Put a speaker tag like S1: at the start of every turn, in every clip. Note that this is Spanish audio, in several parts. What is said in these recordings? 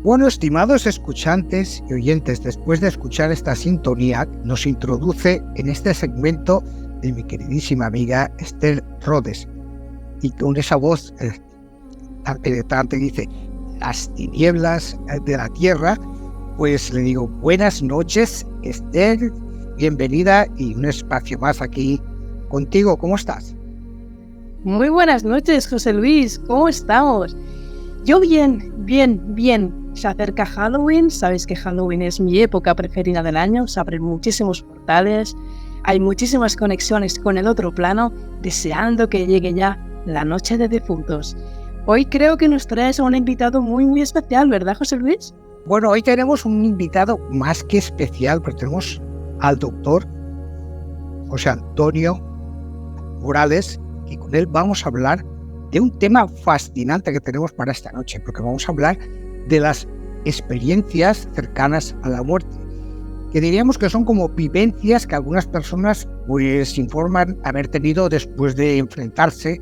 S1: Bueno, estimados escuchantes y oyentes, después de escuchar esta sintonía, nos introduce en este segmento de mi queridísima amiga Esther Rodes. Y con esa voz tan penetrante dice, las tinieblas de la tierra, pues le digo, buenas noches, Esther, bienvenida y un espacio más aquí contigo. ¿Cómo estás?
S2: Muy buenas noches, José Luis, ¿cómo estamos? Yo bien. Se acerca Halloween, sabéis que Halloween es mi época preferida del año, se abren muchísimos portales, hay muchísimas conexiones con el otro plano, deseando que llegue ya la noche de difuntos. Hoy creo que nos traes a un invitado muy especial, ¿verdad, José Luis?
S1: Bueno, hoy tenemos un invitado más que especial, porque tenemos al doctor José Antonio Morales, y con él vamos a hablar de un tema fascinante que tenemos para esta noche, porque vamos a hablar de las experiencias cercanas a la muerte, que diríamos que son como vivencias que algunas personas pues informan haber tenido después de enfrentarse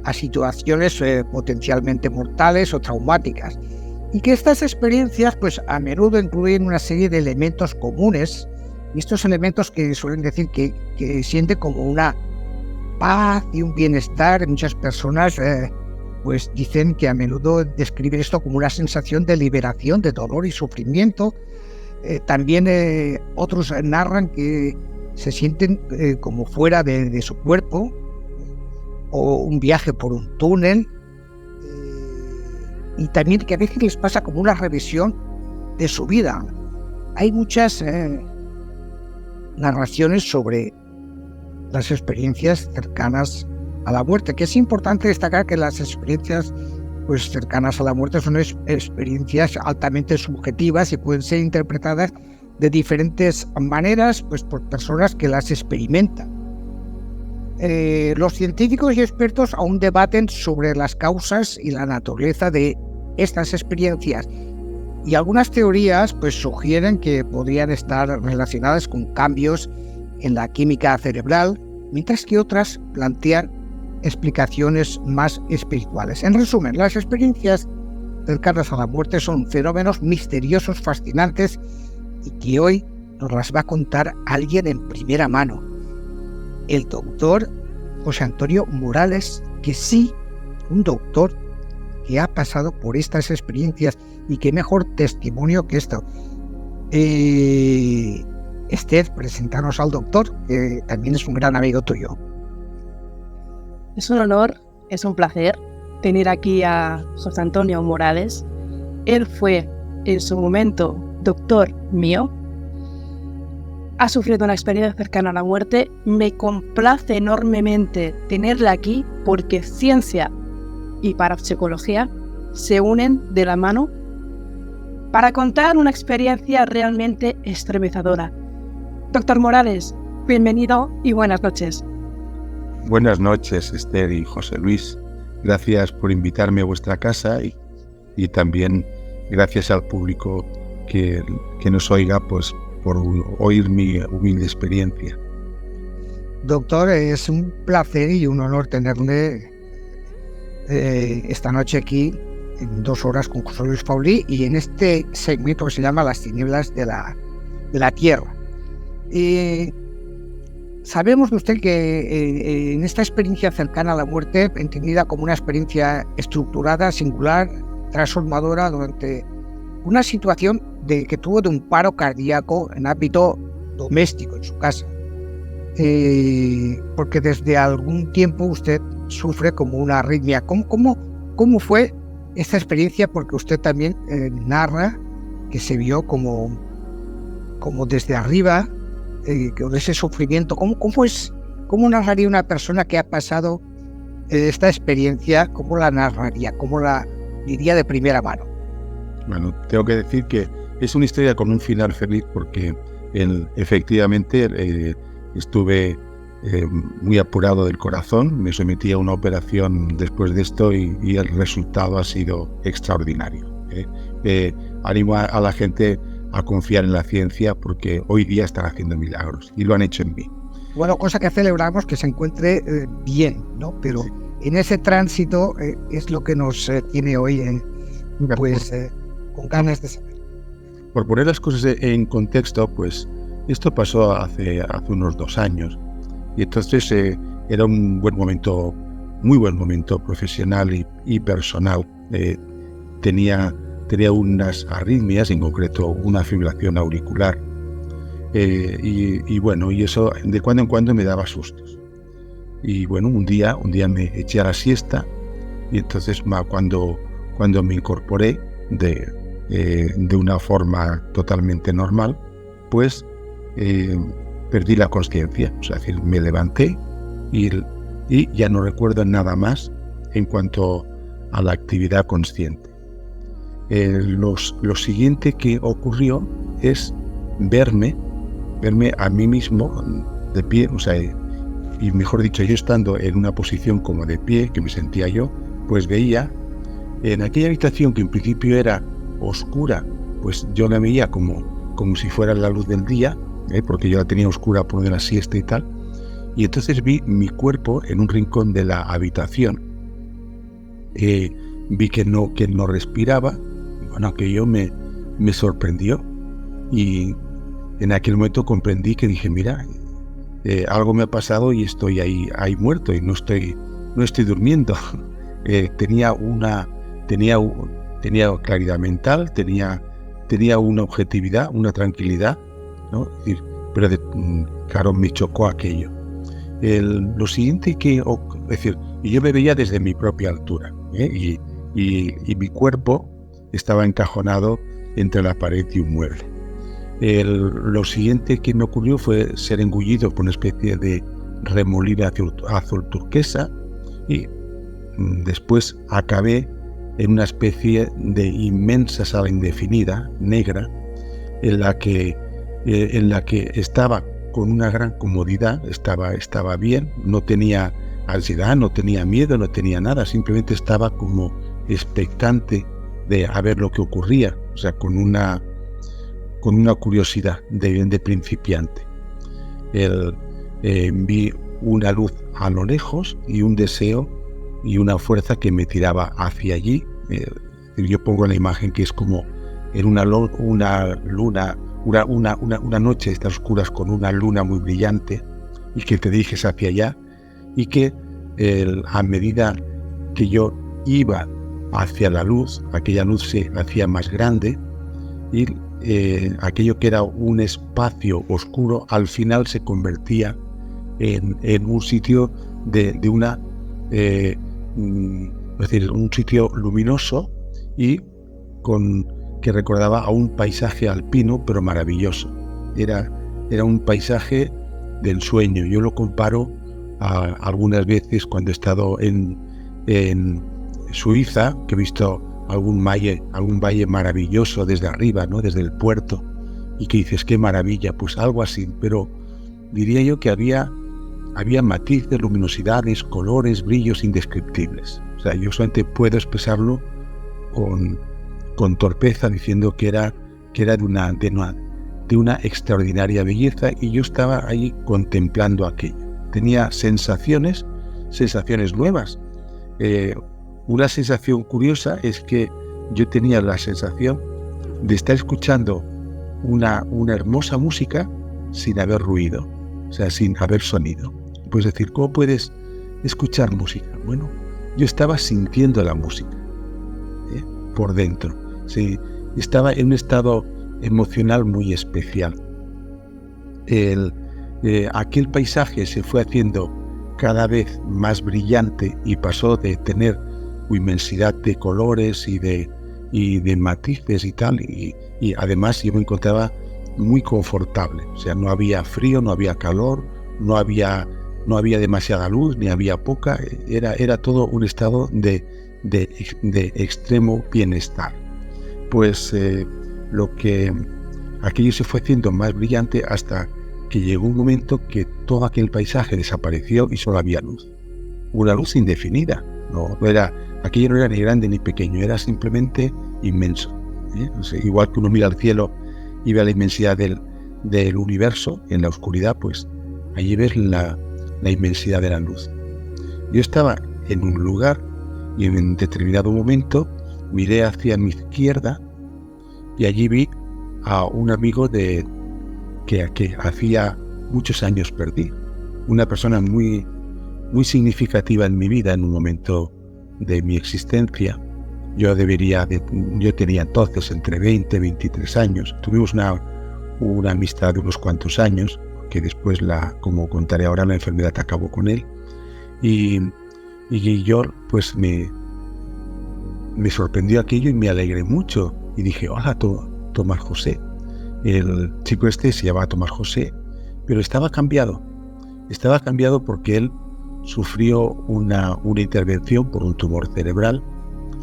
S1: a situaciones potencialmente mortales o traumáticas, y que estas experiencias pues a menudo incluyen una serie de elementos comunes, y estos elementos que suelen decir que sienten como una paz y un bienestar. Muchas personas pues dicen que a menudo describen esto como una sensación de liberación de dolor y sufrimiento. También otros narran que se sienten como fuera de su cuerpo, o un viaje por un túnel, y también que a veces les pasa como una revisión de su vida. Hay muchas narraciones sobre las experiencias cercanas a la muerte, que es importante destacar que las experiencias pues cercanas a la muerte son experiencias altamente subjetivas y pueden ser interpretadas de diferentes maneras pues por personas que las experimentan. Los científicos y expertos aún debaten sobre las causas y la naturaleza de estas experiencias, y algunas teorías pues sugieren que podrían estar relacionadas con cambios en la química cerebral, mientras que otras plantean explicaciones más espirituales. En resumen, las experiencias cercanas a la muerte son fenómenos misteriosos, fascinantes, y que hoy nos las va a contar alguien en primera mano, el doctor José Antonio Morales, que sí, un doctor que ha pasado por estas experiencias, y qué mejor testimonio que esto. Esther, presentarnos al doctor, que también es un gran amigo tuyo.
S2: Es un honor, es un placer tener aquí a José Antonio Morales. Él fue en su momento doctor mío, ha sufrido una experiencia cercana a la muerte. Me complace enormemente tenerle aquí porque ciencia y parapsicología se unen de la mano para contar una experiencia realmente estremecedora. Doctor Morales, bienvenido y buenas noches.
S3: Buenas noches, Esther y José Luis. Gracias por invitarme a vuestra casa y también gracias al público que nos oiga pues, por oír mi humilde experiencia.
S1: Doctor, es un placer y un honor tenerle esta noche aquí en 2 horas con José Luis Paulí, y en este segmento que se llama Las tinieblas de la tierra. Sabemos de usted que en esta experiencia cercana a la muerte, entendida como una experiencia estructurada, singular, transformadora durante una situación que tuvo de un paro cardíaco en ámbito doméstico en su casa, porque desde algún tiempo usted sufre como una arritmia. ¿Cómo fue esta experiencia? Porque usted también narra que se vio como desde arriba, con ese sufrimiento. ¿Cómo narraría una persona que ha pasado esta experiencia? ¿Cómo la narraría? ¿Cómo la diría de primera mano?
S3: Bueno, tengo que decir que es una historia con un final feliz, porque efectivamente estuve muy apurado del corazón, me sometí a una operación después de esto y el resultado ha sido extraordinario. Animo a la gente a confiar en la ciencia, porque hoy día están haciendo milagros y lo han hecho en mí.
S1: Bueno, cosa que celebramos que se encuentre bien, ¿no? Pero sí, en ese tránsito es lo que nos tiene hoy con ganas de saber.
S3: Por poner las cosas en contexto, pues esto pasó hace unos 2 años y entonces era un buen momento, muy buen momento profesional y personal. Tenía unas arritmias, en concreto una fibrilación auricular y bueno, y eso de cuando en cuando me daba sustos. Y bueno, un día me eché a la siesta y entonces cuando me incorporé de una forma totalmente normal, pues perdí la consciencia. O sea, es decir, me levanté y ya no recuerdo nada más en cuanto a la actividad consciente. Lo siguiente que ocurrió es verme a mí mismo de pie, o sea, y mejor dicho, yo estando en una posición como de pie, que me sentía yo, pues veía en aquella habitación que en principio era oscura, pues yo la veía como si fuera la luz del día, porque yo la tenía oscura por de la siesta y tal, y entonces vi mi cuerpo en un rincón de la habitación, vi que no respiraba, y bueno, aquello me sorprendió, y en aquel momento comprendí que dije, mira, algo me ha pasado y estoy ahí muerto y no estoy durmiendo. Tenía claridad mental, tenía una objetividad, una tranquilidad, ¿no? Es decir, pero claro, me chocó aquello. Lo siguiente es decir, yo me veía desde mi propia altura, y mi cuerpo estaba encajonado entre la pared y un mueble. Lo siguiente que me ocurrió fue ser engullido por una especie de remolino azul turquesa y después acabé en una especie de inmensa sala indefinida, negra, en la que estaba con una gran comodidad, estaba bien, no tenía ansiedad, no tenía miedo, no tenía nada, simplemente estaba como expectante de a ver lo que ocurría, o sea, con una curiosidad de principiante. Vi una luz a lo lejos y un deseo y una fuerza que me tiraba hacia allí. Yo pongo la imagen que es como en una noche de estas oscuras con una luna muy brillante y que te diriges hacia allá y que a medida que yo iba hacia la luz, aquella luz se hacía más grande y aquello que era un espacio oscuro al final se convertía en un sitio de una es decir, un sitio luminoso y que recordaba a un paisaje alpino pero maravilloso. Era un paisaje de ensueño. Yo lo comparo algunas veces cuando he estado en Suiza, que he visto algún valle maravilloso desde arriba, ¿no? Desde el puerto, y que dices, qué maravilla, pues algo así, pero diría yo que había matices, luminosidades, colores, brillos indescriptibles. O sea, yo solamente puedo expresarlo con torpeza diciendo que era de una extraordinaria belleza, y yo estaba ahí contemplando aquello. Tenía sensaciones nuevas. Una sensación curiosa es que yo tenía la sensación de estar escuchando una hermosa música sin haber ruido, o sea, sin haber sonido. Puedes decir, ¿cómo puedes escuchar música? Bueno, yo estaba sintiendo la música por dentro. Sí, estaba en un estado emocional muy especial. Aquel paisaje se fue haciendo cada vez más brillante y pasó de tener inmensidad de colores y de matices y tal, y además yo me encontraba muy confortable. O sea, no había frío, no había calor, no había demasiada luz, ni había poca. Era todo un estado de extremo bienestar. Pues aquello se fue haciendo más brillante hasta que llegó un momento que todo aquel paisaje desapareció y solo había luz. Una luz indefinida. Aquello no era ni grande ni pequeño, era simplemente inmenso. O sea, igual que uno mira al cielo y ve la inmensidad del universo en la oscuridad, pues allí ves la inmensidad de la luz. Yo estaba en un lugar y en determinado momento miré hacia mi izquierda y allí vi a un amigo que hacía muchos años perdí. Una persona muy, muy significativa en mi vida en un momento de mi existencia. Yo tenía entonces entre 20 y 23 años. Tuvimos una amistad de unos cuantos años, que después, como contaré ahora, la enfermedad acabó con él. Y yo pues me sorprendió aquello y me alegré mucho. Y dije, hola, Tomás José. El chico este se llamaba Tomás José, pero estaba cambiado. Estaba cambiado porque él sufrió una intervención por un tumor cerebral.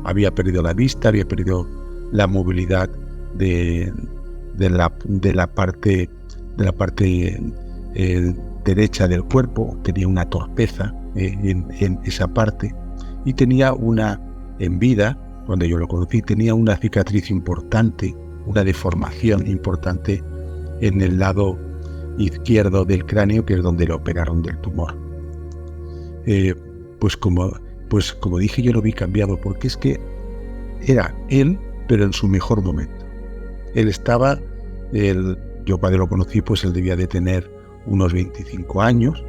S3: Había perdido la vista, había perdido la movilidad de la parte derecha del cuerpo. Tenía una torpeza en esa parte, y tenía en vida, cuando yo lo conocí, tenía una cicatriz importante, una deformación importante en el lado izquierdo del cráneo, que es donde lo operaron del tumor. Pues como dije, yo lo vi cambiado, porque es que era él, pero en su mejor momento. Yo cuando lo conocí, pues él debía de tener unos 25 años.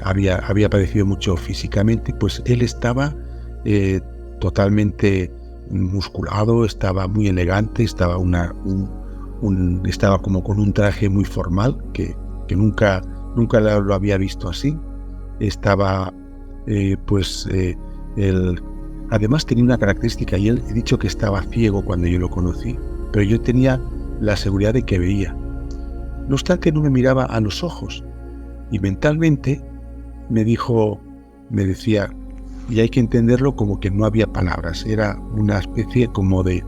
S3: Había padecido mucho físicamente, pues él estaba totalmente musculado, estaba muy elegante, estaba como con un traje muy formal, que nunca lo había visto así. Estaba además tenía una característica, y él, he dicho que estaba ciego cuando yo lo conocí, pero yo tenía la seguridad de que veía. No obstante, no me miraba a los ojos, y mentalmente me decía, y hay que entenderlo como que no había palabras, era una especie como de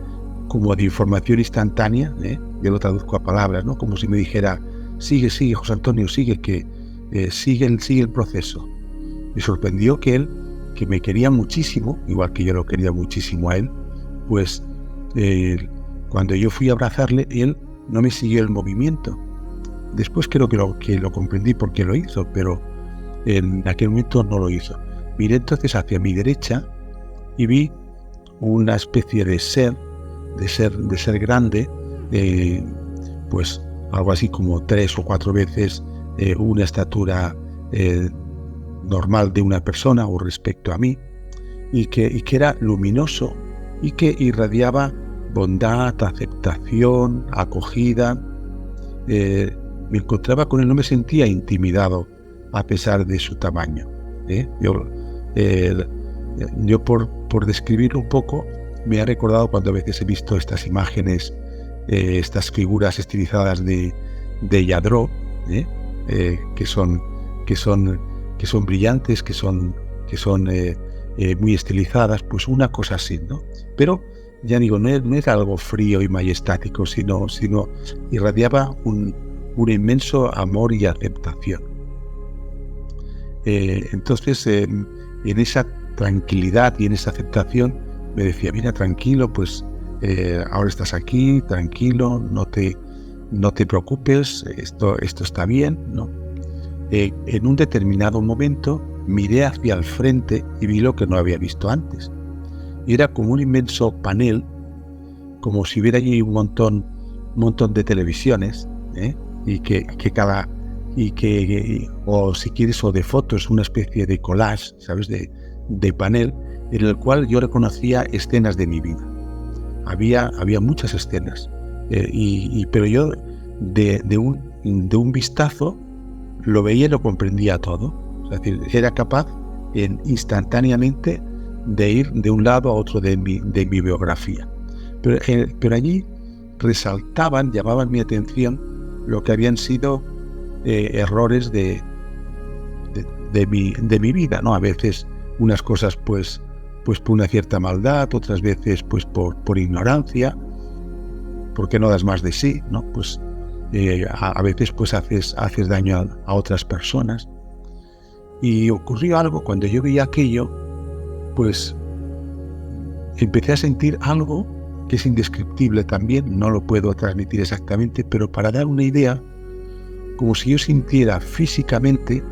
S3: información instantánea, yo lo traduzco a palabras, ¿no? Como si me dijera, sigue, José Antonio, sigue el proceso. Me sorprendió que me quería muchísimo, igual que yo lo quería muchísimo a él, pues cuando yo fui a abrazarle, él no me siguió el movimiento. Después creo que lo comprendí por qué lo hizo, pero en aquel momento no lo hizo. Miré entonces hacia mi derecha y vi una especie de ser grande, pues algo así como 3 o 4 veces una estatura normal de una persona o respecto a mí, y que era luminoso y que irradiaba bondad, aceptación, acogida. Me encontraba con él, no me sentía intimidado a pesar de su tamaño. Yo por describir un poco, me ha recordado cuando a veces he visto estas imágenes, estas figuras estilizadas de Lladró, que son brillantes, que son muy estilizadas, pues una cosa así, ¿no? Pero ya digo, no era algo frío y majestático, sino irradiaba un inmenso amor y aceptación. Entonces, en esa tranquilidad y en esa aceptación, me decía, mira, tranquilo, pues ahora estás aquí, tranquilo, no te preocupes, esto está bien, ¿no? En un determinado momento miré hacia el frente y vi lo que no había visto antes. Y era como un inmenso panel, como si hubiera allí un montón de televisiones, o si quieres, o de fotos, una especie de collage, ¿sabes?, de panel, en el cual yo reconocía escenas de mi vida. Había muchas escenas, pero yo de un vistazo lo veía y lo comprendía todo. Es decir, era capaz instantáneamente de ir de un lado a otro de mi biografía. Pero allí llamaban mi atención lo que habían sido errores de mi vida, ¿no? A veces unas cosas pues por una cierta maldad, otras veces pues por ignorancia, porque no das más de sí, ¿no? Pues a veces pues haces daño a otras personas. Y ocurrió algo cuando yo vi aquello, pues empecé a sentir algo que es indescriptible también, no lo puedo transmitir exactamente, pero para dar una idea, como si yo sintiera físicamente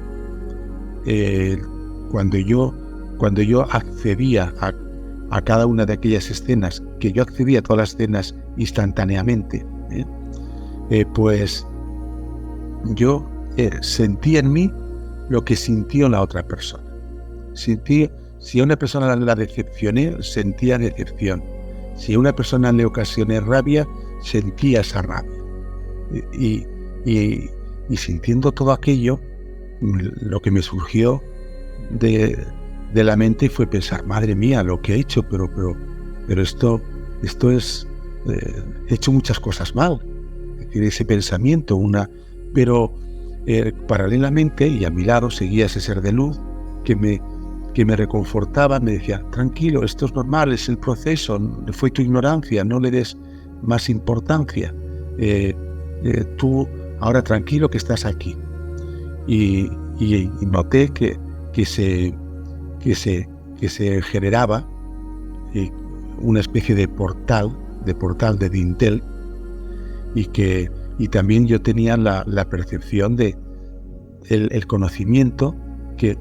S3: cuando yo accedía a cada una de aquellas escenas, que yo accedía a todas las escenas instantáneamente, pues yo sentía en mí lo que sintió la otra persona. Si a una persona la decepcioné, sentía decepción. Si a una persona le ocasioné rabia, sentía esa rabia. Y sintiendo todo aquello, lo que me surgió de la mente fue pensar, madre mía, lo que he hecho, pero esto es, he hecho muchas cosas mal. Es decir, ese pensamiento, pero paralelamente y a mi lado seguía ese ser de luz que me reconfortaba, me decía, tranquilo, esto es normal, es el proceso, fue tu ignorancia, no le des más importancia. Tú ahora tranquilo que estás aquí. Y noté que se generaba una especie de portal de dintel, y también yo tenía la percepción de el conocimiento que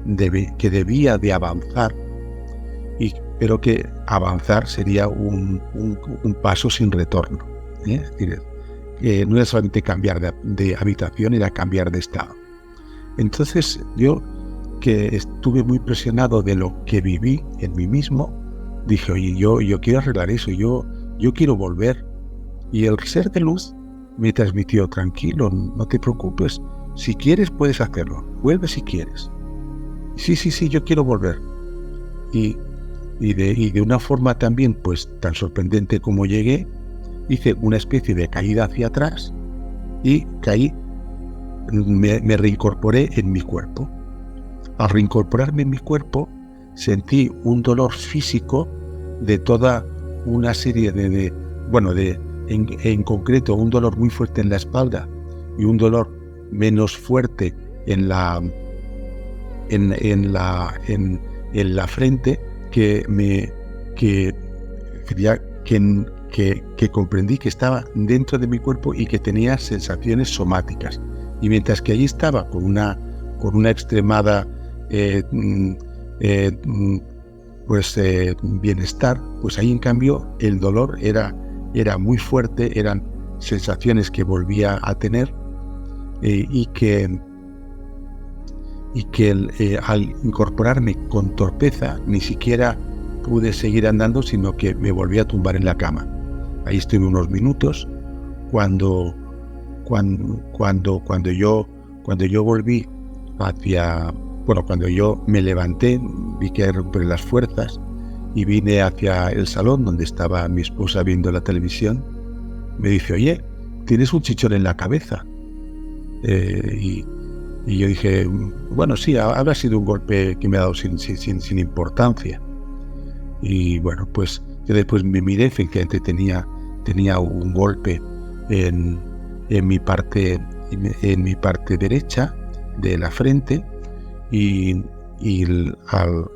S3: debía de avanzar, pero que avanzar sería un paso sin retorno. Es decir, no era solamente cambiar de habitación, era cambiar de estado. Entonces yo, que estuve muy presionado de lo que viví en mí mismo, dije, oye, yo quiero arreglar eso, yo quiero volver. Y el ser de luz me transmitió, tranquilo, no te preocupes, si quieres puedes hacerlo, vuelve si quieres. Sí, yo quiero volver. Y de una forma también pues tan sorprendente como llegué, hice una especie de caída hacia atrás y caí, me reincorporé en mi cuerpo. Al reincorporarme en mi cuerpo sentí un dolor físico de toda una serie en concreto un dolor muy fuerte en la espalda y un dolor menos fuerte en la frente que comprendí que estaba dentro de mi cuerpo y que tenía sensaciones somáticas. Y mientras que allí estaba con una extremada bienestar, pues ahí en cambio el dolor era muy fuerte, eran sensaciones que volvía a tener, y que al incorporarme con torpeza ni siquiera pude seguir andando, sino que me volví a tumbar en la cama. Ahí estuve unos minutos. Cuando yo volví cuando yo me levanté, vi que recuperé las fuerzas y vine hacia el salón donde estaba mi esposa viendo la televisión. Me dice, oye, tienes un chichón en la cabeza. Y yo dije, bueno, sí, habrá sido un golpe que me ha dado sin importancia. Y bueno, pues yo después me miré, efectivamente tenía un golpe en mi parte derecha de la frente, y al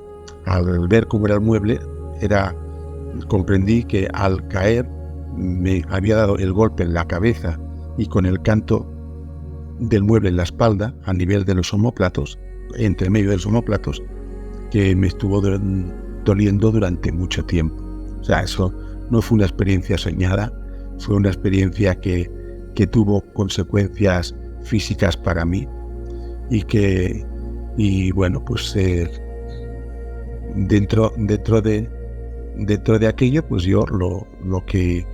S3: ver cómo era el mueble, comprendí que al caer me había dado el golpe en la cabeza y con el canto del mueble en la espalda, a nivel de los omóplatos, entre medio de los omóplatos, que me estuvo doliendo durante mucho tiempo. O sea, eso no fue una experiencia soñada, fue una experiencia que tuvo consecuencias físicas para mí, y bueno, pues dentro de aquello, pues yo lo que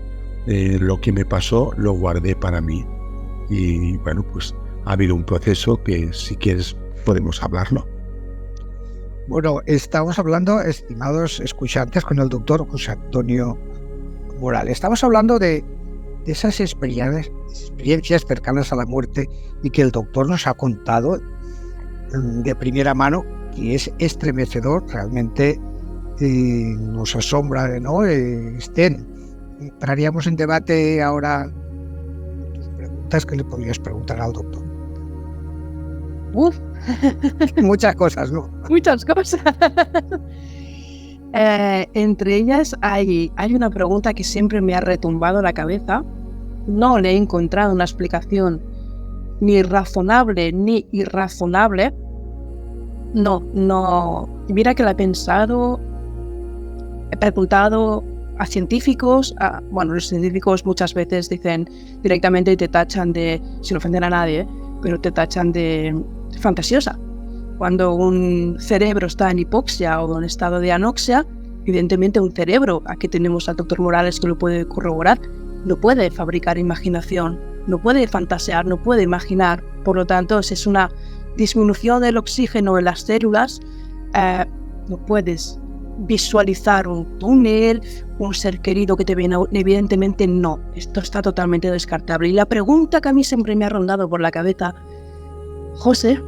S3: me pasó lo guardé para mí. Y bueno, pues ha habido un proceso que, si quieres, podemos hablarlo.
S1: Bueno, estamos hablando, estimados escuchantes, con el doctor José Antonio Morales. Estamos hablando de esas experiencias cercanas a la muerte, y que el doctor nos ha contado de primera mano, que es estremecedor, realmente nos asombra, ¿no? Entraríamos en debate ahora. ¿Qué le podrías preguntar al doctor? Muchas cosas, ¿no?
S2: Muchas cosas. Entre ellas hay una pregunta que siempre me ha retumbado la cabeza. No le he encontrado una explicación ni razonable ni irrazonable. No. Mira que la he pensado he preguntado a científicos, los científicos muchas veces dicen directamente y te tachan de, sin ofender a nadie, pero te tachan de fantasiosa. Cuando un cerebro está en hipoxia o en estado de anoxia, evidentemente un cerebro, aquí tenemos al doctor Morales que lo puede corroborar, no puede fabricar imaginación, no puede fantasear, no puede imaginar. Por lo tanto, si es una disminución del oxígeno en las células, no puedes visualizar un túnel, un ser querido que te viene. Evidentemente no, esto está totalmente descartable. Y la pregunta que a mí siempre me ha rondado por la cabeza, José,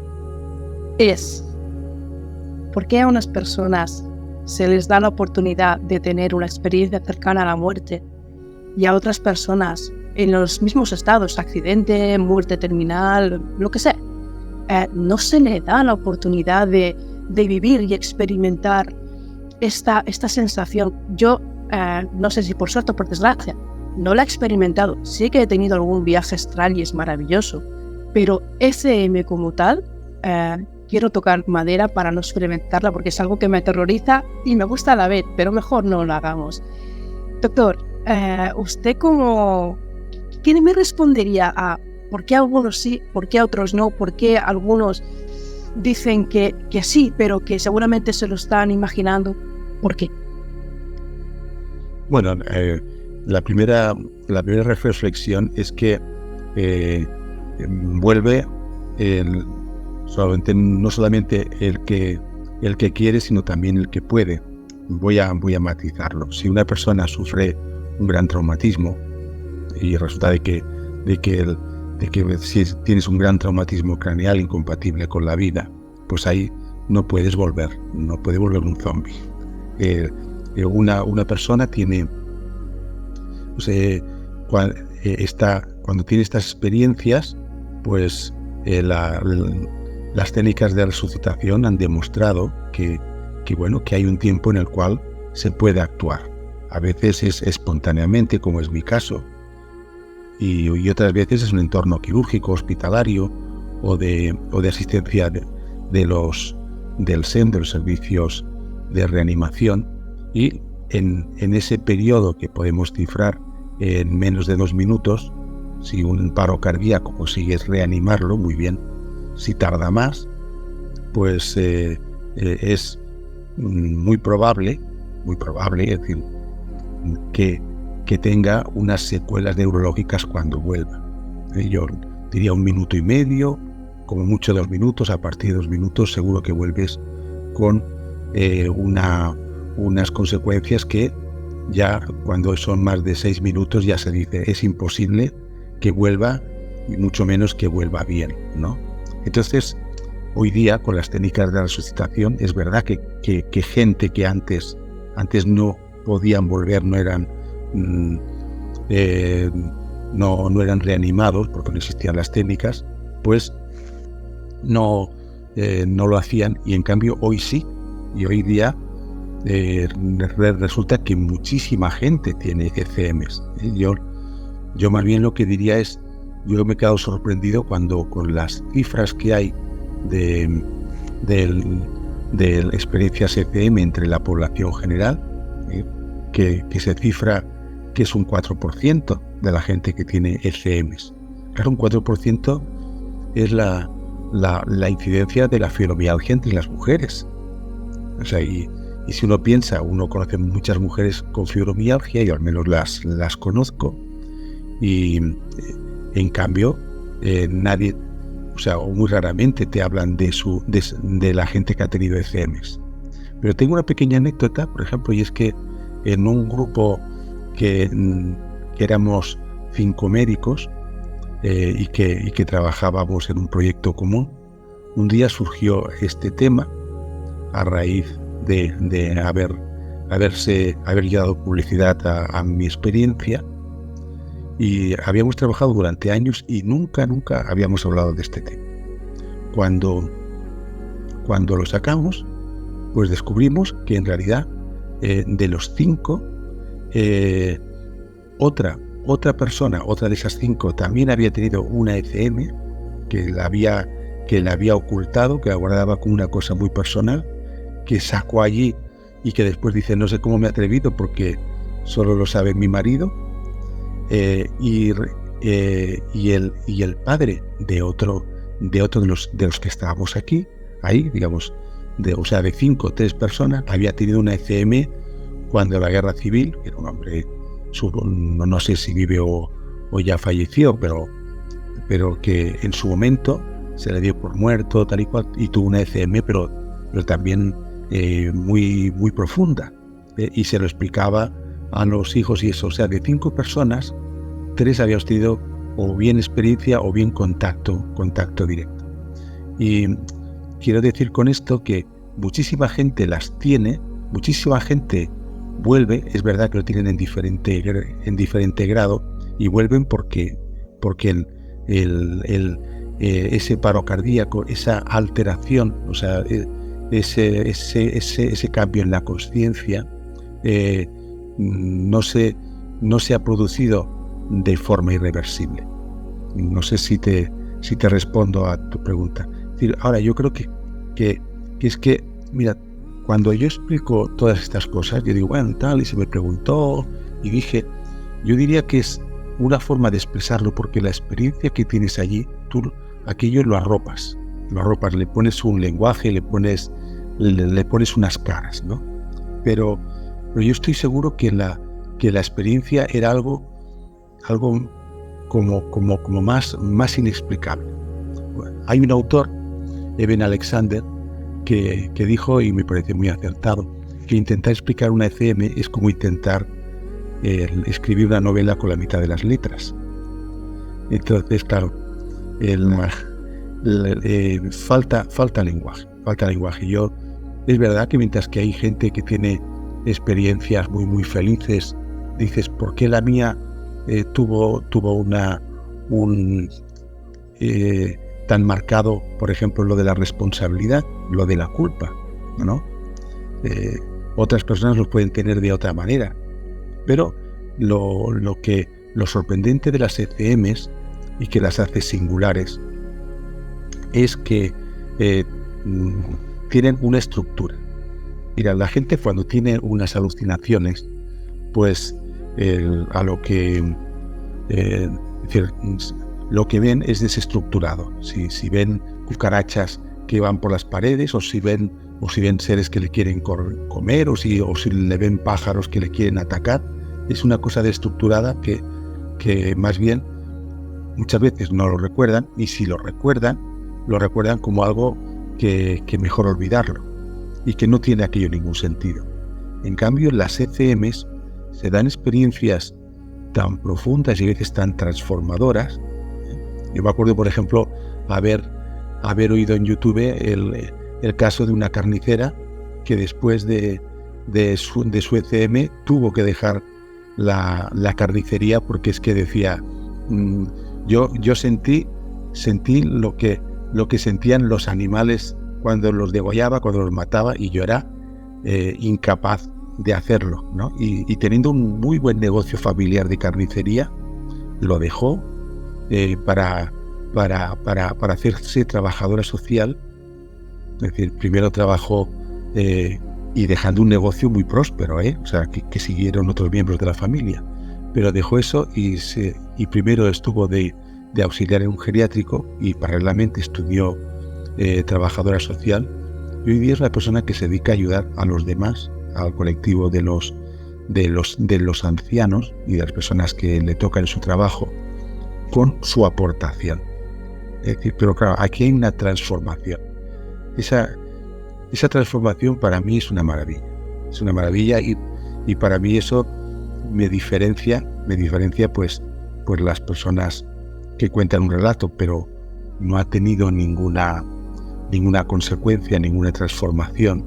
S2: es ¿por qué a unas personas se les da la oportunidad de tener una experiencia cercana a la muerte y a otras personas en los mismos estados, accidente, muerte terminal, lo que sea, no se le da la oportunidad de vivir y experimentar esta sensación? Yo no sé si por suerte o por desgracia no la he experimentado. Sí que he tenido algún viaje astral y es maravilloso, pero SM como tal, quiero tocar madera para no experimentarla porque es algo que me aterroriza y me gusta a la vez, pero mejor no lo hagamos. Doctor, ¿usted quién me respondería a por qué a algunos sí, por qué a otros no, por qué algunos dicen que sí, pero que seguramente se lo están imaginando? ¿Por qué?
S3: Bueno, la primera reflexión es que vuelve no solamente el que quiere, sino también el que puede. Voy a matizarlo. Si una persona sufre un gran traumatismo y resulta de que si tienes un gran traumatismo craneal incompatible con la vida, pues ahí no puede volver un zombie. Una persona tiene, cuando tiene estas experiencias, pues las técnicas de resucitación han demostrado que hay un tiempo en el cual se puede actuar. A veces es espontáneamente, como es mi caso, y otras veces es un entorno quirúrgico, hospitalario o de asistencia del SEM, de los servicios de reanimación, y en ese periodo que podemos cifrar en menos de 2 minutos, si un paro cardíaco consigues reanimarlo muy bien. Si tarda más, pues es muy probable, es decir, que tenga unas secuelas neurológicas cuando vuelva. Yo diría 1 minuto y medio, como mucho 2 minutos. A partir de 2 minutos seguro que vuelves con unas consecuencias que ya cuando son más de 6 minutos ya se dice es imposible que vuelva y mucho menos que vuelva bien, ¿no? Entonces, hoy día con las técnicas de resucitación es verdad que gente que antes no podían volver, no eran reanimados porque no existían las técnicas, pues no lo hacían, y en cambio hoy sí, y hoy día resulta que muchísima gente tiene ECMs. Yo más bien lo que diría es, yo me he quedado sorprendido cuando con las cifras que hay de experiencias ECM entre la población general, que se cifra que es un 4% de la gente que tiene ECMs. Claro, un 4% es la incidencia de la fibromialgia entre las mujeres. O sea, y si uno piensa, uno conoce muchas mujeres con fibromialgia, yo al menos las conozco, y en cambio nadie, o muy raramente te hablan de la gente que ha tenido ECMs. Pero tengo una pequeña anécdota, por ejemplo, y es que en un grupo que éramos 5 médicos y que trabajábamos en un proyecto común, un día surgió este tema a raíz de haber dado publicidad a mi experiencia, y habíamos trabajado durante años y nunca habíamos hablado de este tema. Cuando lo sacamos, pues descubrimos que en realidad de los 5, otra persona, otra de esas 5, también había tenido una ECM que la había ocultado, que la guardaba como una cosa muy personal, que sacó allí y que después dice, no sé cómo me he atrevido porque solo lo sabe mi marido, y el padre de otro de los que estábamos ahí, digamos, de 3 personas, había tenido una ECM cuando la guerra civil, era un hombre, no sé si vive o ya falleció, pero que en su momento se le dio por muerto, tal y cual, y tuvo una ECM, pero también muy, muy profunda, y se lo explicaba a los hijos y eso. O sea, de 5 personas, 3 habíamos tenido o bien experiencia o bien contacto directo. Y quiero decir con esto que muchísima gente las tiene, muchísima gente vuelve, es verdad que lo tienen en diferente grado, y vuelven porque ese paro cardíaco, esa alteración, o sea, ese cambio en la consciencia no se ha producido de forma irreversible. No sé si te respondo a tu pregunta. Es decir, ahora yo creo que es que, mira, cuando yo explico todas estas cosas, yo digo, bueno, tal, y se me preguntó, y dije, yo diría que es una forma de expresarlo, porque la experiencia que tienes allí, tú aquello lo arropas, le pones un lenguaje, le pones unas caras, ¿no? Pero yo estoy seguro que la experiencia era algo como más inexplicable. Bueno, hay un autor, Eben Alexander, que dijo, y me parece muy acertado, que intentar explicar una ECM es como intentar escribir una novela con la mitad de las letras. Entonces, claro, falta lenguaje. Es verdad que mientras que hay gente que tiene experiencias muy, muy felices, dices, ¿por qué la mía tuvo tan marcado, por ejemplo, lo de la responsabilidad, lo de la culpa, ¿no? Otras personas lo pueden tener de otra manera, pero lo sorprendente de las ECMs y que las hace singulares es que tienen una estructura. Mira, la gente cuando tiene unas alucinaciones, pues lo que ven es desestructurado. Si ven cucarachas que van por las paredes, o si ven seres que le quieren comer, o si le ven pájaros que le quieren atacar, es una cosa desestructurada que más bien muchas veces no lo recuerdan, y si lo recuerdan como algo que mejor olvidarlo, y que no tiene aquello ningún sentido. En cambio, en las ECMs se dan experiencias tan profundas y a veces tan transformadoras. Yo me acuerdo, por ejemplo, haber oído en YouTube el caso de una carnicera que después de su ECM tuvo que dejar la carnicería, porque es que decía, yo sentí lo que sentían los animales cuando los degollaba, cuando los mataba, y yo era incapaz de hacerlo, ¿no? Y teniendo un muy buen negocio familiar de carnicería, lo dejó para hacerse trabajadora social. Es decir, primero trabajó y dejando un negocio muy próspero, o sea, que siguieron otros miembros de la familia, pero dejó eso y primero estuvo de auxiliar en un geriátrico, y paralelamente estudió trabajadora social, y hoy día es la persona que se dedica a ayudar a los demás, al colectivo de los ancianos y de las personas que le tocan en su trabajo, con su aportación. Es decir, pero claro, aquí hay una transformación. Esa transformación para mí es una maravilla. Es una maravilla, y para mí eso me diferencia pues las personas que cuentan un relato, pero no ha tenido ninguna consecuencia, ninguna transformación.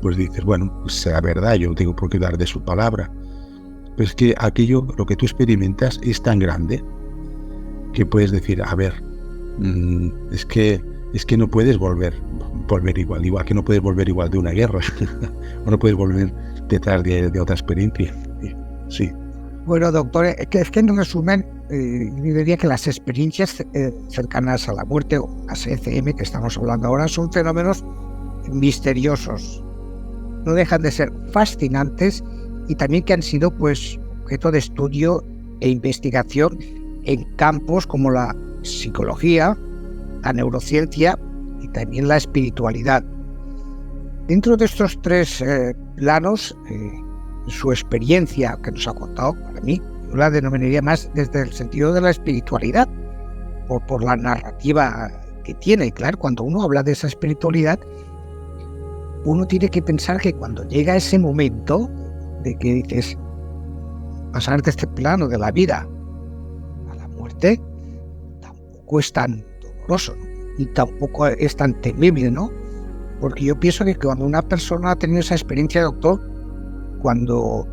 S3: Pues dices, bueno, pues será verdad, yo no tengo por qué dar de su palabra. Pero es que lo que tú experimentas es tan grande que puedes decir, a ver, es que no puedes volver igual que no puedes volver igual de una guerra, o no puedes volver detrás de otra experiencia. Sí.
S1: Bueno, doctor, es que en resumen, yo diría que las experiencias cercanas a la muerte, o las ECM que estamos hablando ahora, son fenómenos misteriosos, no dejan de ser fascinantes y también que han sido pues objeto de estudio e investigación en campos como la psicología, la neurociencia y también la espiritualidad. Dentro de estos tres planos, su experiencia que nos ha contado, para mí, yo la denominaría más desde el sentido de la espiritualidad, por la narrativa que tiene. Y claro, cuando uno habla de esa espiritualidad, uno tiene que pensar que cuando llega ese momento de que dices, pasar de este plano de la vida a la muerte, tampoco es tan doloroso, ¿no? Y tampoco es tan temible, ¿no? Porque yo pienso que cuando una persona ha tenido esa experiencia, doctor, cuando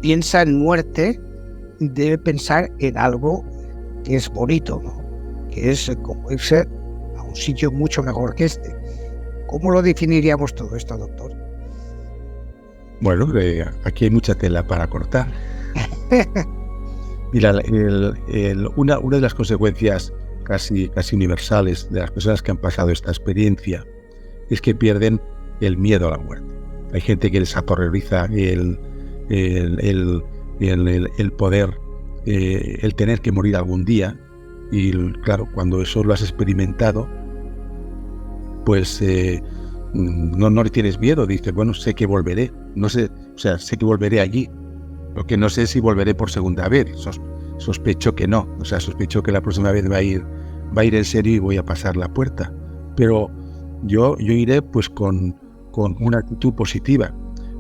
S1: piensa en muerte, debe pensar en algo que es bonito, ¿no? Que es como irse a un sitio mucho mejor que este. ¿Cómo lo definiríamos todo esto, doctor?
S3: Bueno, aquí hay mucha tela para cortar. Mira, una de las consecuencias casi universales de las personas que han pasado esta experiencia es que pierden el miedo a la muerte. Hay gente que les aterroriza el poder, el tener que morir algún día, y claro, cuando eso lo has experimentado, pues no le tienes miedo. Dices, bueno, sé que volveré, no sé, o sea, sé que volveré allí, lo que no sé si volveré por segunda vez. Sospecho que no, o sea, sospecho que la próxima vez va a ir en serio y voy a pasar la puerta. Pero yo iré pues con una actitud positiva.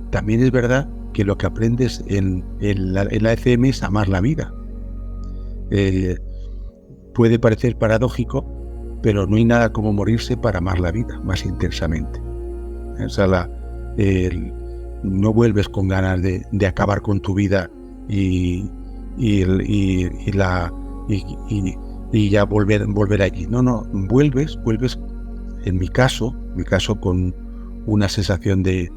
S3: También es verdad que lo que aprendes en la ECM es amar la vida. Puede parecer paradójico, pero no hay nada como morirse para amar la vida más intensamente. O sea, no vuelves con ganas de acabar con tu vida y ya volver allí. No, vuelves en mi caso con una sensación de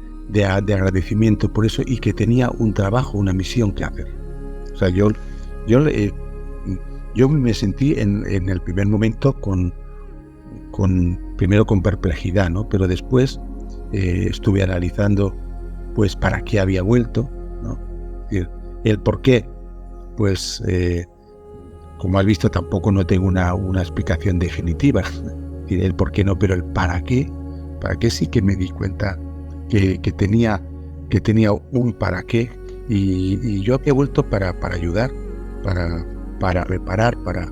S3: agradecimiento por eso, y que tenía un trabajo, una misión que hacer. O sea, yo me sentí en el primer momento primero con perplejidad, ¿no? Pero después estuve analizando pues para qué había vuelto, ¿no? Es decir, el por qué, pues como has visto, tampoco no tengo una explicación definitiva. Es decir, el por qué no, pero el para qué sí que me di cuenta que tenía un para qué, y yo había vuelto para ayudar, para reparar, para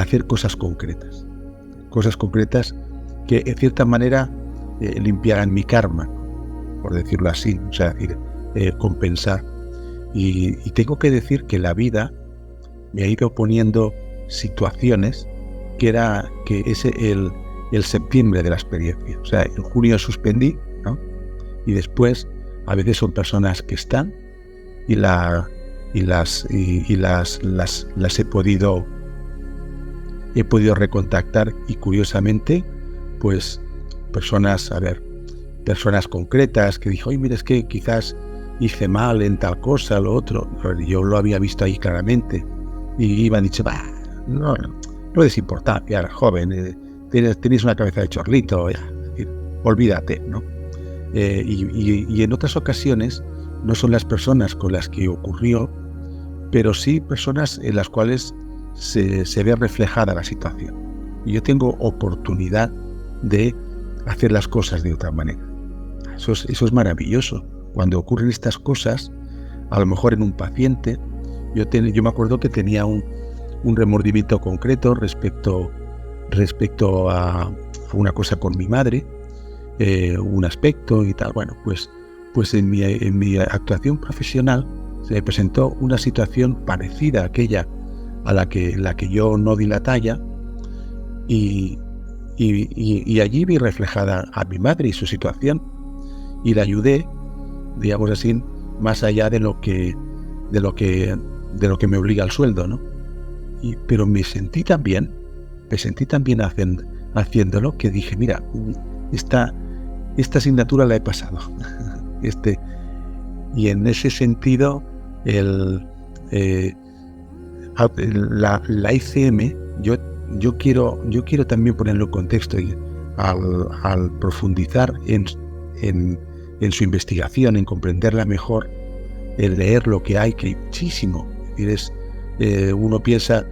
S3: hacer cosas concretas que en cierta manera limpiaran mi karma, por decirlo así, o sea, compensar. Y tengo que decir que la vida me ha ido poniendo situaciones que es el septiembre de la experiencia. O sea, en junio suspendí, ¿no? Y después a veces son personas que están y las he podido recontactar, y curiosamente pues personas concretas que dijo, oye, mira, es que quizás hice mal en tal cosa, lo otro. Yo lo había visto ahí claramente, y me han dicho, no es importante, ahora joven, tenéis una cabeza de chorlito, ya, es decir, olvídate, ¿no? Y en otras ocasiones no son las personas con las que ocurrió, pero sí personas en las cuales se ve reflejada la situación. Y yo tengo oportunidad de hacer las cosas de otra manera. Eso es maravilloso. Cuando ocurren estas cosas, a lo mejor en un paciente, yo me acuerdo que tenía un remordimiento concreto respecto a una cosa con mi madre, un aspecto y tal. Bueno, pues en mi actuación profesional se me presentó una situación parecida a aquella a la que yo no di la talla, y allí vi reflejada a mi madre y su situación, y la ayudé, digamos así, más allá de lo que me obliga el sueldo, ¿no? Pero me sentí tan bien haciéndolo, que dije, mira, esta asignatura la he pasado. Y en ese sentido, la ICM, yo quiero también ponerlo en contexto, y al profundizar en su investigación, en comprenderla mejor, en leer lo que hay muchísimo. Es decir, uno piensa,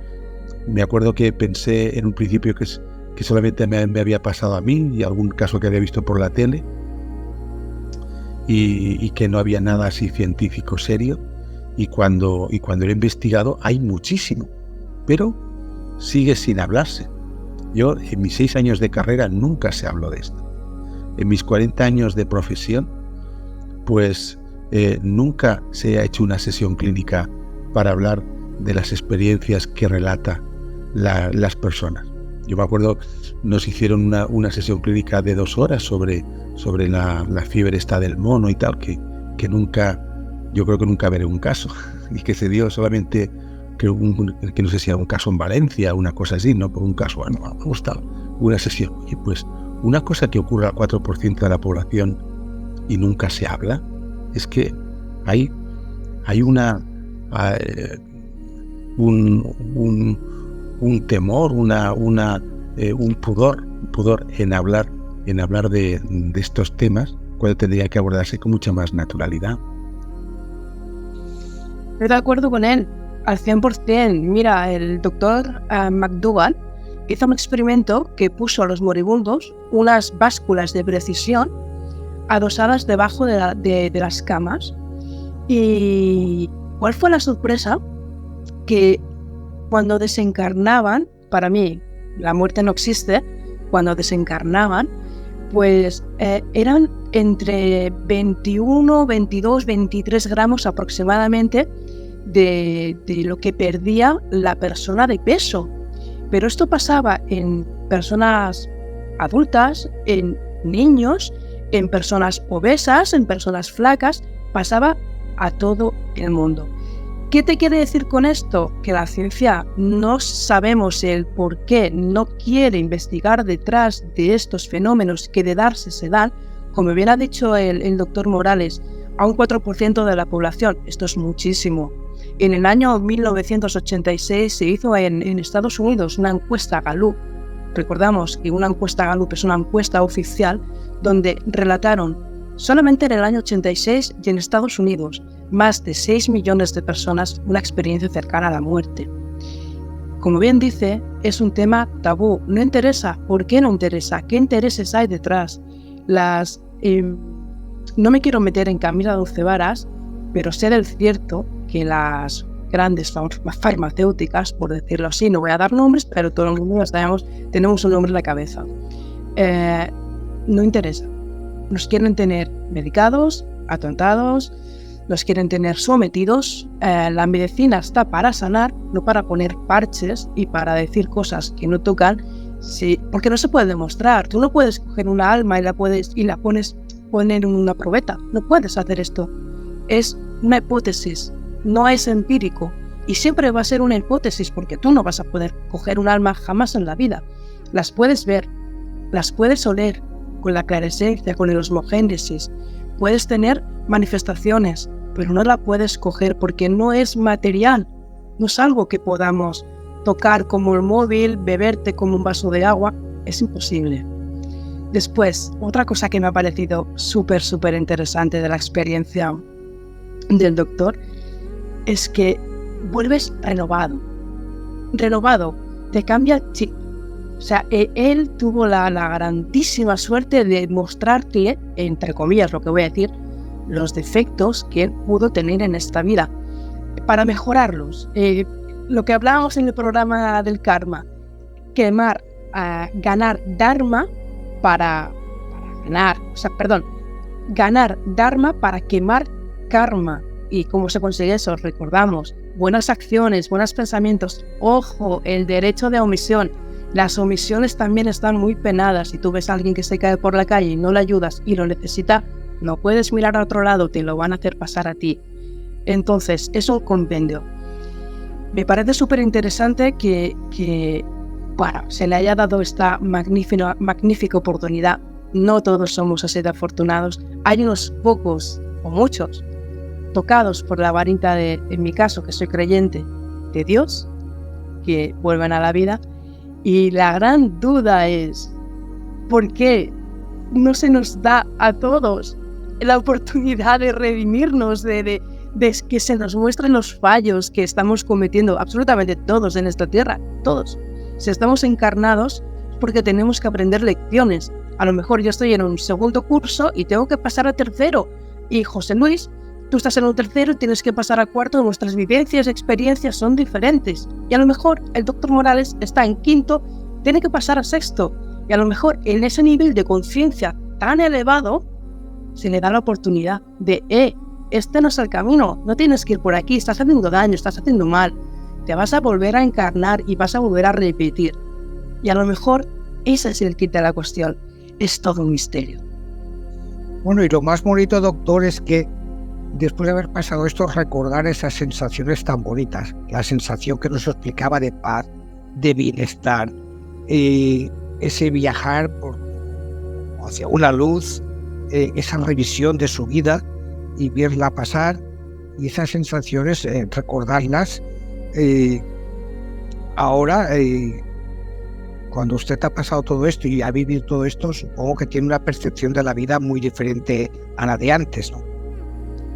S3: me acuerdo que pensé en un principio que solamente me había pasado a mí y algún caso que había visto por la tele, y que no había nada así científico serio, y cuando lo he investigado hay muchísimo, pero sigue sin hablarse. Yo en mis 6 años de carrera nunca se habló de esto. En mis 40 años de profesión, pues nunca se ha hecho una sesión clínica para hablar de las experiencias que relata las personas. Yo me acuerdo, nos hicieron una sesión clínica de 2 horas sobre la fiebre esta del mono y tal, que nunca, yo creo que nunca veré un caso, y que se dio solamente, que no sé si era un caso en Valencia, una cosa así, ¿no? Por un caso, bueno, me ha gustado una sesión. Y pues una cosa que ocurre al 4% de la población y nunca se habla, es que hay un temor, un pudor en hablar de estos temas, cuando tendría que abordarse con mucha más naturalidad.
S2: Estoy de acuerdo con él, al 100%. Mira, el doctor McDougall hizo un experimento que puso a los moribundos unas básculas de precisión adosadas debajo de las camas. ¿Y cuál fue la sorpresa? Que cuando desencarnaban, para mí la muerte no existe, cuando desencarnaban, pues eran entre 21, 22, 23 gramos aproximadamente de lo que perdía la persona de peso. Pero esto pasaba en personas adultas, en niños, en personas obesas, en personas flacas, pasaba a todo el mundo. ¿Qué te quiere decir con esto? Que la ciencia no sabemos el por qué, no quiere investigar detrás de estos fenómenos que de darse se dan. Como bien ha dicho el doctor Morales, a un 4% de la población, esto es muchísimo. En el año 1986 se hizo en Estados Unidos una encuesta Gallup. Recordamos que una encuesta Gallup es una encuesta oficial donde relataron solamente en el año 86 y en Estados Unidos más de 6 millones de personas una experiencia cercana a la muerte. Como bien dice, es un tema tabú, no interesa. ¿Por qué no interesa? ¿Qué intereses hay detrás? No me quiero meter en camisa de 12 varas, pero sé del cierto que las grandes farmacéuticas, por decirlo así, no voy a dar nombres, pero todo el mundo tenemos un nombre en la cabeza, no interesa. Nos quieren tener medicados, atontados, nos quieren tener sometidos. La medicina está para sanar, no para poner parches y para decir cosas que no tocan, sí, porque no se puede demostrar. Tú no puedes coger una alma y la poner en una probeta. No puedes hacer esto. Es una hipótesis, no es empírico. Y siempre va a ser una hipótesis porque tú no vas a poder coger un alma jamás en la vida. Las puedes ver, las puedes oler con la clarisencia, con el osmogénesis. Puedes tener manifestaciones, pero no la puedes coger porque no es material. No es algo que podamos tocar como el móvil, beberte como un vaso de agua. Es imposible. Después, otra cosa que me ha parecido súper interesante de la experiencia del doctor es que vuelves renovado, te cambia el chip. O sea, él tuvo la grandísima suerte de mostrarte, entre comillas lo que voy a decir, los defectos que él pudo tener en esta vida para mejorarlos. Lo que hablábamos en el programa del karma, ganar dharma ganar dharma para quemar karma. ¿Y cómo se consigue eso? Recordamos, buenas acciones, buenos pensamientos. Ojo, el derecho de omisión. Las omisiones también están muy penadas. Si tú ves a alguien que se cae por la calle y no le ayudas y lo necesita, no puedes mirar a otro lado, te lo van a hacer pasar a ti. Entonces, es un compendio. Me parece súper interesante que se le haya dado esta magnífica oportunidad. No todos somos así de afortunados. Hay unos pocos, o muchos, tocados por la varita en mi caso, que soy creyente, de Dios, que vuelven a la vida. Y la gran duda es, ¿Por qué no se nos da a todos la oportunidad de redimirnos, de que se nos muestren los fallos que estamos cometiendo absolutamente todos en esta tierra? Todos. Si estamos encarnados es porque tenemos que aprender lecciones. A lo mejor yo estoy en un segundo curso y tengo que pasar a tercero. Y José Luis, tú estás en un tercero y tienes que pasar a cuarto. Nuestras vivencias, experiencias son diferentes. Y a lo mejor el doctor Morales está en quinto, tiene que pasar a sexto. Y a lo mejor en ese nivel de conciencia tan elevado se le da la oportunidad de, este no es el camino, no tienes que ir por aquí, estás haciendo daño, estás haciendo mal, te vas a volver a encarnar y vas a volver a repetir. Y a lo mejor ese es el kit de la cuestión, es todo un misterio.
S1: Bueno, y lo más bonito, doctor, es que después de haber pasado esto, recordar esas sensaciones tan bonitas, la sensación que nos explicaba de paz, de bienestar, ese viajar hacia una luz, esa revisión de su vida y verla pasar, y esas sensaciones, recordarlas ahora, cuando usted ha pasado todo esto y ha vivido todo esto, supongo que tiene una percepción de la vida muy diferente a la de antes, ¿no?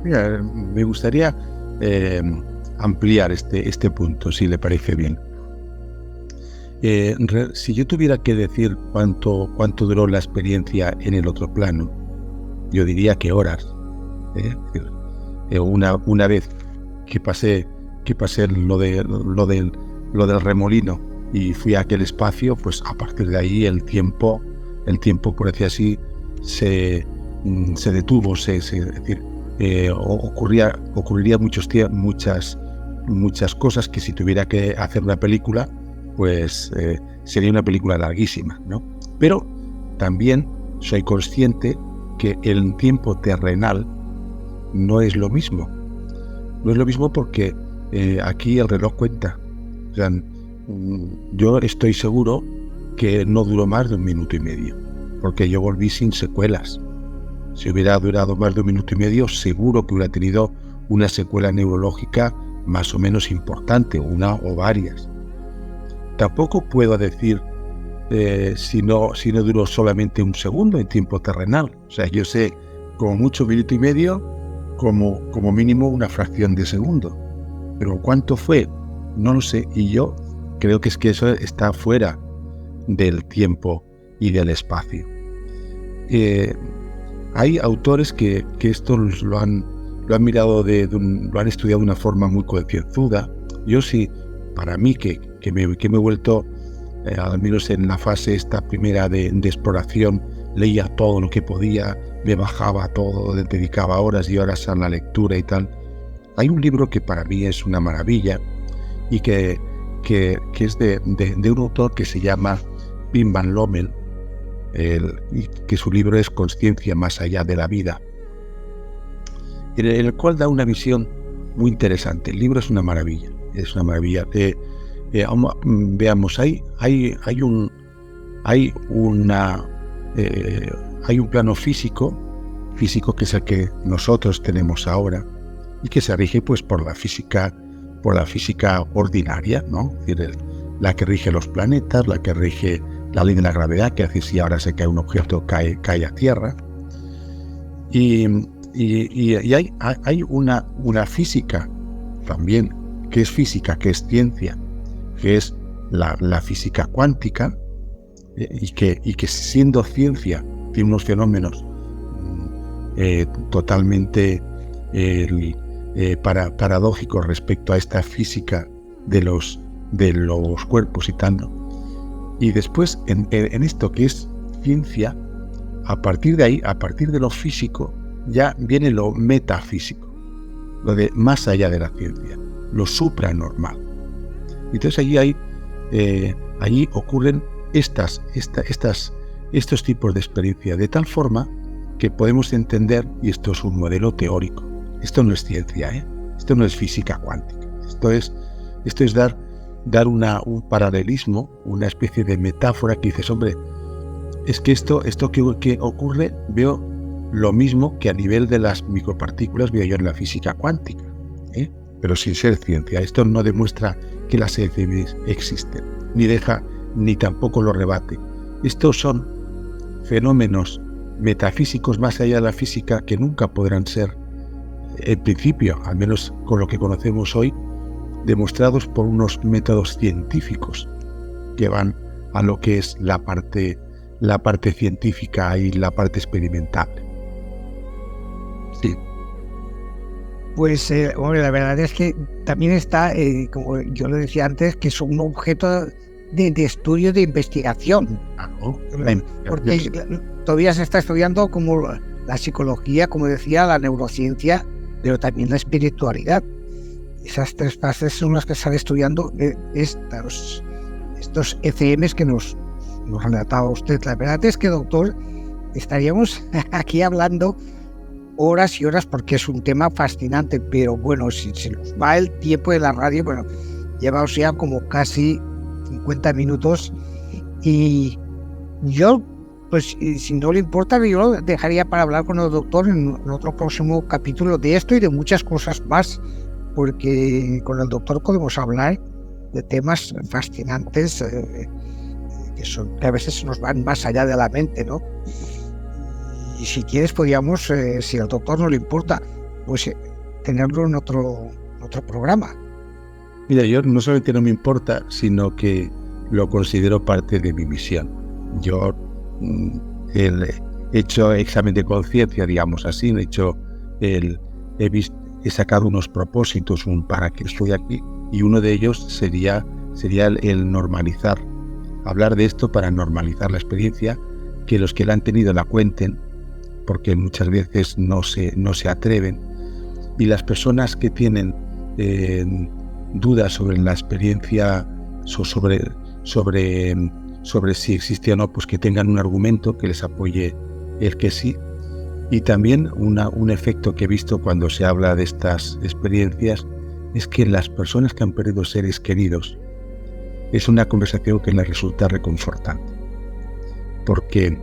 S3: Mira, me gustaría ampliar este punto, si le parece bien. Si yo tuviera que decir cuánto duró la experiencia en el otro plano, yo diría que horas. Una vez que pasé lo del remolino y fui a aquel espacio, pues a partir de ahí el tiempo por decir así se detuvo, es decir, ocurriría muchas cosas que si tuviera que hacer una película, pues sería una película larguísima, ¿no? Pero también soy consciente que el tiempo terrenal no es lo mismo. No es lo mismo porque aquí el reloj cuenta. O sea, yo estoy seguro que no duró más de 1 minuto y medio, porque yo volví sin secuelas. Si hubiera durado más de 1 minuto y medio, seguro que hubiera tenido una secuela neurológica más o menos importante, una o varias. Tampoco puedo decir si no duró solamente 1 segundo en tiempo terrenal. O sea, yo sé como mucho 1 minuto y medio, como mínimo una fracción de segundo. Pero ¿cuánto fue? No lo sé. Y yo creo que eso está fuera del tiempo y del espacio. Hay autores que esto lo han mirado, lo han estudiado de una forma muy concienzuda. Yo sí, para mí que me he vuelto, al menos en la fase esta primera de exploración, leía todo lo que podía, me bajaba todo, dedicaba horas y horas a la lectura y tal. Hay un libro que para mí es una maravilla y que es de un autor que se llama Pim Van Lommel, y que su libro es Consciencia más allá de la vida, en el cual da una visión muy interesante. El libro es una maravilla, veamos, hay un plano físico que es el que nosotros tenemos ahora y que se rige pues por la física ordinaria, ¿no? Es decir, la que rige los planetas, la que rige la ley de la gravedad, que hace si ahora se cae un objeto, cae a tierra. Y hay una física también, que es física, que es ciencia, que es la física cuántica, y que siendo ciencia tiene unos fenómenos totalmente paradójicos respecto a esta física de los cuerpos y tal, ¿no? Y después en esto que es ciencia, a partir de ahí, a partir de lo físico, ya viene lo metafísico, lo de más allá de la ciencia, lo supranormal. Entonces allí ocurren estos tipos de experiencia, de tal forma que podemos entender, y esto es un modelo teórico, esto no es ciencia, esto no es física cuántica, esto es dar un paralelismo, una especie de metáfora que dices, hombre, es que esto que ocurre, veo lo mismo que a nivel de las micropartículas veo yo en la física cuántica, pero sin ser ciencia. Esto no demuestra que las ECMs existen, ni tampoco lo rebate. Estos son fenómenos metafísicos más allá de la física que nunca podrán ser, en principio, al menos con lo que conocemos hoy, demostrados por unos métodos científicos que van a lo que es la parte científica y la parte experimentable. Sí.
S1: Pues hombre, la verdad es que también está, como yo lo decía antes, que es un objeto de estudio, de investigación. Porque todavía se está estudiando como la psicología, como decía, la neurociencia, pero también la espiritualidad. Esas tres fases son las que están estudiando estos ECMs que nos relataba usted. La verdad es que, doctor, estaríamos aquí hablando horas y horas porque es un tema fascinante, pero bueno, si se nos va el tiempo de la radio, bueno, llevamos ya como casi 50 minutos y yo, pues si no le importa, yo lo dejaría para hablar con el doctor en otro próximo capítulo de esto y de muchas cosas más, porque con el doctor podemos hablar de temas fascinantes que a veces nos van más allá de la mente, ¿no? Y si quieres podríamos, si al doctor no le importa, pues tenerlo en otro programa.
S3: Mira, yo no solamente no me importa, sino que lo considero parte de mi misión. Yo he hecho examen de conciencia, digamos así, he sacado unos propósitos para que estoy aquí, y uno de ellos sería el normalizar, hablar de esto para normalizar la experiencia, que los que la han tenido la cuenten, porque muchas veces no se atreven, y las personas que tienen dudas sobre la experiencia, sobre si existe o no, pues que tengan un argumento que les apoye el que sí. Y también un efecto que he visto cuando se habla de estas experiencias es que las personas que han perdido seres queridos, es una conversación que les resulta reconfortante, porque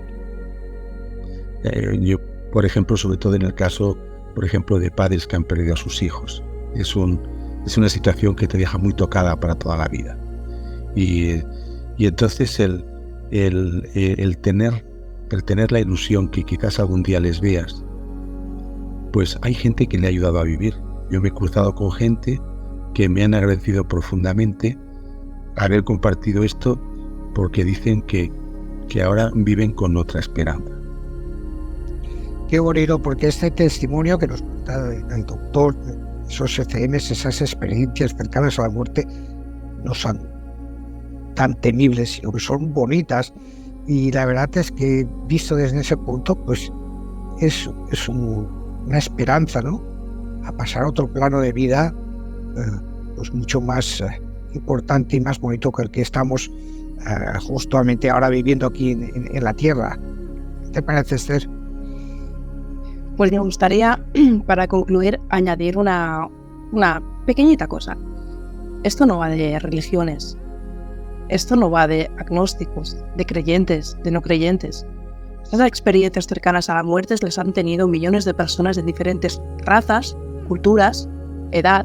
S3: yo, por ejemplo, sobre todo en el caso, por ejemplo, de padres que han perdido a sus hijos, es una situación que te deja muy tocada para toda la vida. Y entonces el tener la ilusión que quizás algún día les veas, pues hay gente que le ha ayudado a vivir. Yo me he cruzado con gente que me han agradecido profundamente haber compartido esto, porque dicen que ahora viven con otra esperanza.
S1: Qué bonito, porque este testimonio que nos cuenta el doctor, esos ECMs, esas experiencias cercanas a la muerte, no son tan temibles, sino que son bonitas. Y la verdad es que, visto desde ese punto, pues es una esperanza, ¿no? A pasar a otro plano de vida, pues mucho más importante y más bonito que el que estamos justamente ahora viviendo aquí en la Tierra. ¿Qué te parece, Esther?
S2: Pues me gustaría, para concluir, añadir una pequeñita cosa. Esto no va de religiones. Esto no va de agnósticos, de creyentes, de no creyentes. Estas experiencias cercanas a la muerte les han tenido millones de personas de diferentes razas, culturas, edad,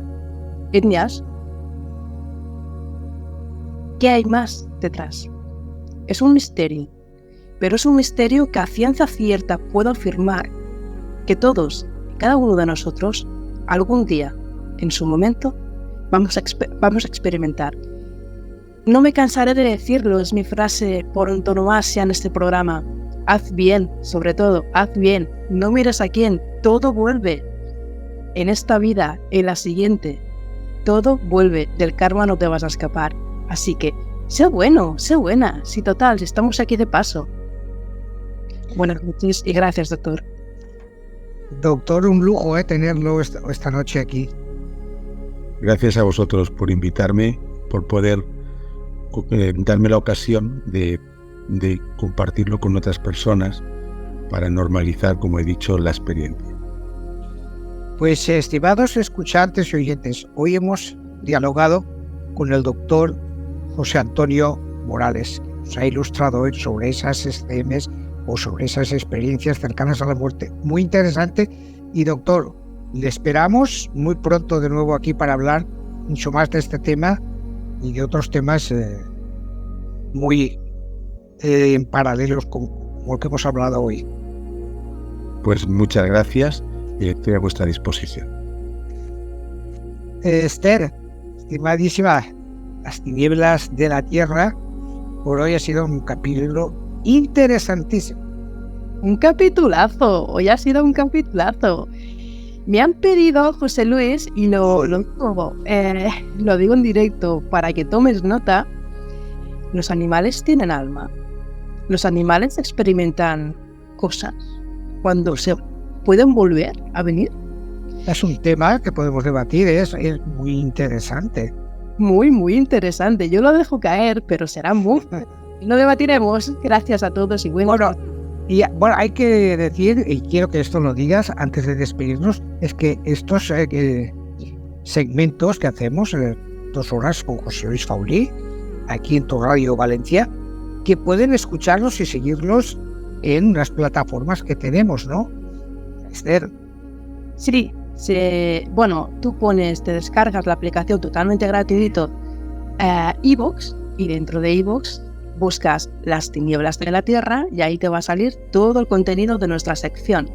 S2: etnias. ¿Qué hay más detrás? Es un misterio, pero es un misterio que a ciencia cierta puedo afirmar que todos, cada uno de nosotros, algún día, en su momento, vamos a experimentar. No me cansaré de decirlo, es mi frase por antonomasia en este programa. Haz bien, sobre todo, haz bien. No mires a quién, todo vuelve. En esta vida, en la siguiente, todo vuelve. Del karma no te vas a escapar. Así que, sé bueno, sé buena. Si total, si estamos aquí de paso. Buenas noches y gracias, doctor.
S1: Doctor, un lujo tenerlo esta noche aquí.
S3: Gracias a vosotros por invitarme, por poder darme la ocasión de compartirlo con otras personas para normalizar, como he dicho, la experiencia.
S1: Pues estimados escuchantes y oyentes, hoy hemos dialogado con el doctor José Antonio Morales, que nos ha ilustrado hoy sobre esas ECMs o sobre esas experiencias cercanas a la muerte. Muy interesante. Y doctor, le esperamos muy pronto de nuevo aquí para hablar mucho más de este tema y de otros temas muy en paralelos como el que hemos hablado hoy.
S3: Pues muchas gracias y estoy a vuestra disposición.
S1: Esther, estimadísima, Las tinieblas de la Tierra, por hoy ha sido un capítulo interesantísimo.
S2: Un capitulazo, hoy ha sido un capitulazo. Me han pedido, José Luis, y lo digo en directo para que tomes nota, los animales tienen alma. Los animales experimentan cosas cuando se pueden volver a venir.
S1: Es un tema que podemos debatir, es muy interesante.
S2: Muy, muy interesante. Yo lo dejo caer, pero será muy... Lo debatiremos. Gracias a todos y bueno...
S1: Bueno, hay que decir, y quiero que esto lo digas antes de despedirnos, es que estos segmentos que hacemos, 2 horas con José Luis Faulí, aquí en tu Radio Valencia, que pueden escucharlos y seguirlos en las plataformas que tenemos, ¿no, Esther?
S2: Sí, bueno, tú te descargas la aplicación totalmente gratuito iVoox, y dentro de iVoox buscas Las tinieblas de la Tierra y ahí te va a salir todo el contenido de nuestra sección.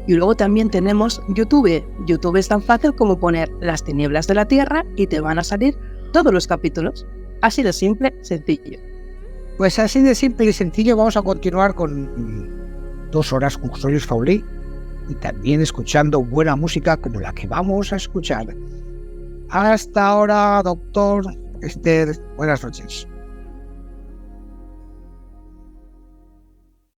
S2: Y luego también tenemos YouTube. YouTube es tan fácil como poner Las tinieblas de la Tierra y te van a salir todos los capítulos. Así de simple, sencillo.
S1: Pues así de simple y sencillo vamos a continuar con 2 horas con José Luis Faulí y también escuchando buena música como la que vamos a escuchar. Hasta ahora, doctor Esther. Buenas noches.